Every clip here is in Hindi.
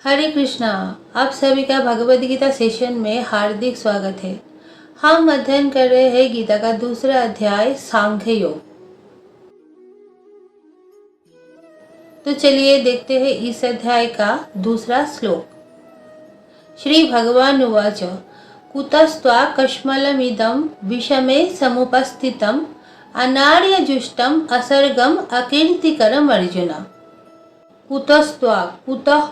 हरे कृष्णा। आप सभी का भगवद गीता सेशन में हार्दिक स्वागत है। हम अध्ययन कर रहे हैं गीता का दूसरा अध्याय सांख्य योग। तो चलिए देखते हैं इस अध्याय का दूसरा श्लोक। श्री भगवान उवाच कुतस्त्वा कश्मलमिदं विषमे समुपस्थितम् अनार्यजुष्टम् असर्गम् अकीर्तिकरम् अर्जुन। कुतस्त्वा, कुतः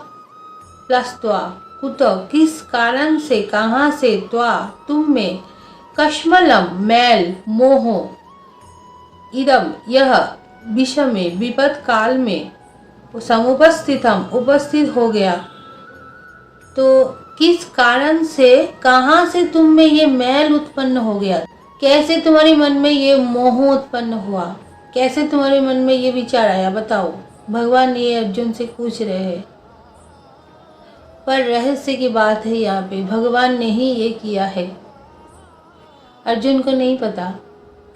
प्लस त्वा, कुत किस कारण से, कहाँ से, त्वा तुम में, कश्मलम मैल, मोह, इदम यह, विषमे विपद काल में, समुपस्थितम उपस्थित हो गया। तो किस कारण से, कहाँ से तुम में ये मैल उत्पन्न हो गया, कैसे तुम्हारे मन में ये मोह उत्पन्न हुआ, कैसे तुम्हारे मन में ये विचार आया, बताओ। भगवान ये अर्जुन से पूछ रहे हैं। पर रहस्य की बात है, यहाँ पे भगवान ने ही ये किया है। अर्जुन को नहीं पता।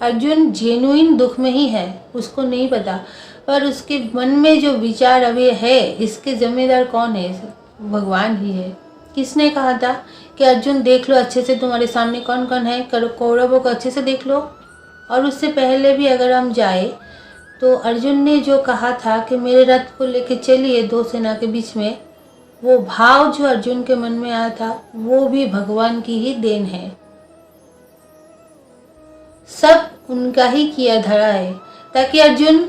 अर्जुन जेन्युइन दुख में ही है, उसको नहीं पता। पर उसके मन में जो विचार अभी है, इसके जिम्मेदार कौन है? भगवान ही है। किसने कहा था कि अर्जुन देख लो अच्छे से तुम्हारे सामने कौन कौन है, कौरवों को अच्छे से देख लो। और उससे पहले भी अगर हम जाए तो अर्जुन ने जो कहा था कि मेरे रथ को लेके चलिए दो सेना के बीच में, वो भाव जो अर्जुन के मन में आया था वो भी भगवान की ही देन है। सब उनका ही किया धरा है, ताकि अर्जुन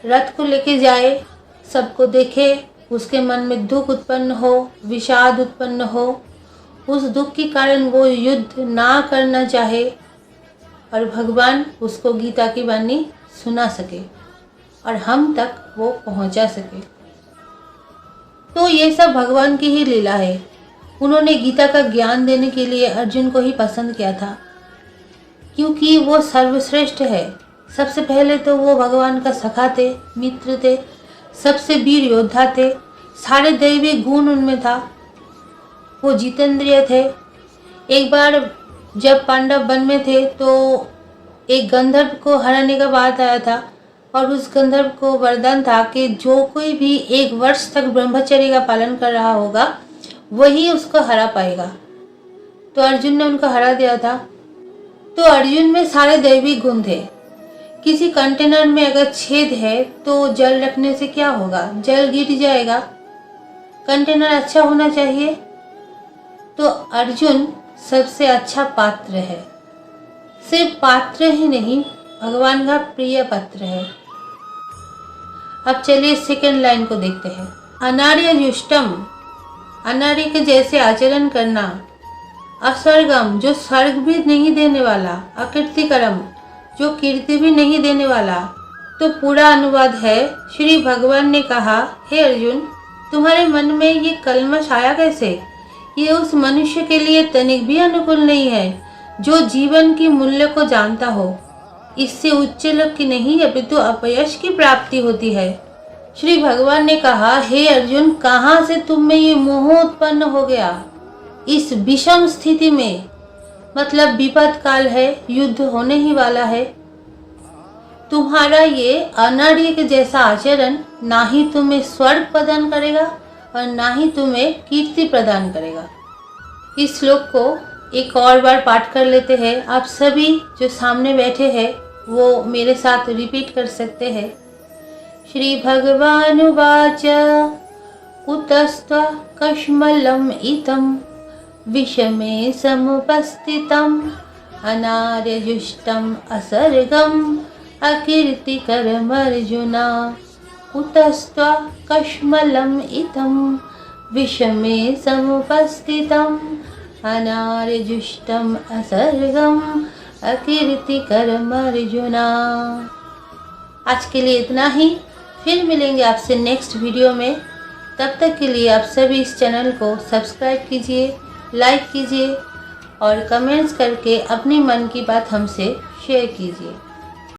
रथ को लेके जाए, सबको देखे, उसके मन में दुख उत्पन्न हो, विषाद उत्पन्न हो, उस दुख के कारण वो युद्ध ना करना चाहे और भगवान उसको गीता की वाणी सुना सके और हम तक वो पहुंचा सके। तो ये सब भगवान की ही लीला है। उन्होंने गीता का ज्ञान देने के लिए अर्जुन को ही पसंद किया था, क्योंकि वो सर्वश्रेष्ठ है। सबसे पहले तो वो भगवान का सखा थे, मित्र थे, सबसे वीर योद्धा थे, सारे दैवी गुण उनमें था, वो जितेंद्रिय थे। एक बार जब पांडव वन में थे तो एक गंधर्व को हराने का बात आया था और उस गंधर्व को वरदान था कि जो कोई भी 1 वर्ष तक ब्रह्मचर्य का पालन कर रहा होगा वही उसको हरा पाएगा। तो अर्जुन ने उनको हरा दिया था। तो अर्जुन में सारे दैवी गुण थे। किसी कंटेनर में अगर छेद है तो जल रखने से क्या होगा, जल गिर जाएगा। कंटेनर अच्छा होना चाहिए। तो अर्जुन सबसे अच्छा पात्र है। सिर्फ पात्र ही नहीं, भगवान का प्रिय पात्र है। अब चलिए सेकंड लाइन को देखते हैं। अनार्य जुष्टम, अनार्य के जैसे आचरण करना, असर्गम जो स्वर्ग भी नहीं देने वाला, अकीर्तिकरम जो कीर्ति भी नहीं देने वाला। तो पूरा अनुवाद है, श्री भगवान ने कहा, हे अर्जुन, तुम्हारे मन में ये कलमश आया कैसे? ये उस मनुष्य के लिए तनिक भी अनुकूल नहीं है जो जीवन की मूल्य को जानता हो। इससे उच्च लक्ष्य नहीं अपितु अपयश की प्राप्ति होती है। श्री भगवान ने कहा, हे अर्जुन, कहाँ से तुम में ये मोह उत्पन्न हो गया? इस विषम स्थिति में, मतलब विपद काल है, युद्ध होने ही वाला है, तुम्हारा ये अनार्य के जैसा आचरण ना ही तुम्हें स्वर्ग प्रदान करेगा और ना ही तुम्हें कीर्ति प्रदान करेगा। इस श्लोक को एक और बार पाठ कर लेते हैं। आप सभी जो सामने बैठे हैं वो मेरे साथ रिपीट कर सकते हैं। श्री भगवान उवाच कुतस्त्वा कश्मलम इदं विषमे समुपस्थितम् अनार्यजुष्टम् असर्गम् अकीर्तिकरम् अर्जुन। कुतस्त्वा कश्मलम इदं विषमे समुपस्थितम् अनार्यजुष्टम् असर्गम् अकीर्तिकरम् अर्जुन। आज के लिए इतना ही। फिर मिलेंगे आपसे नेक्स्ट वीडियो में। तब तक के लिए आप सभी इस चैनल को सब्सक्राइब कीजिए, लाइक कीजिए और कमेंट्स करके अपनी मन की बात हमसे शेयर कीजिए।